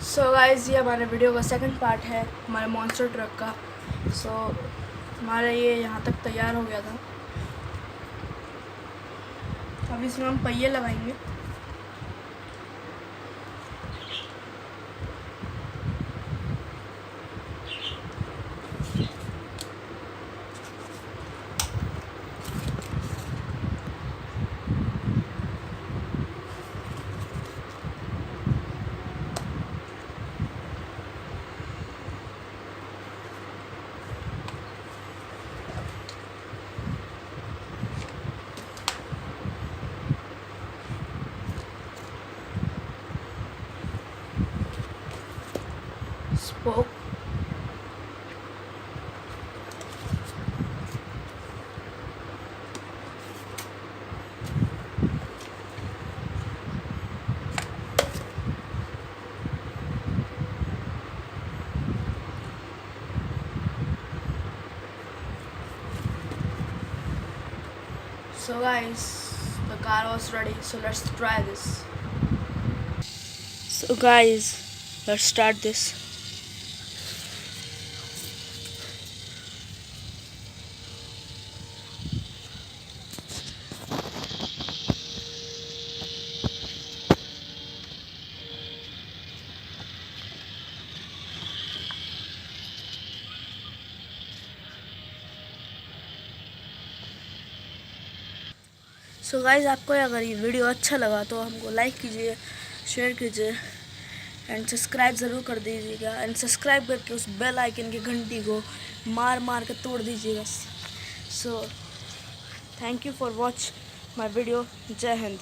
So guys, ये हमारे video का सेकंड पार्ट है हमारे मॉन्स्टर ट्रक का। सो हमारा ये यहाँ तक तैयार हो गया था। अब इसमें हम पहिए लगाएंगे। Spoke, so guys, the car was ready, so let's try this. So guys, let's start this. So guys, आपको अगर ये वीडियो अच्छा लगा तो हमको लाइक कीजिए, शेयर कीजिए एंड सब्सक्राइब ज़रूर कर दीजिएगा। एंड सब्सक्राइब करके उस बेल आइकन की घंटी को मार मार के तोड़ दीजिएगा। So thank you for watch my video. जय हिंद।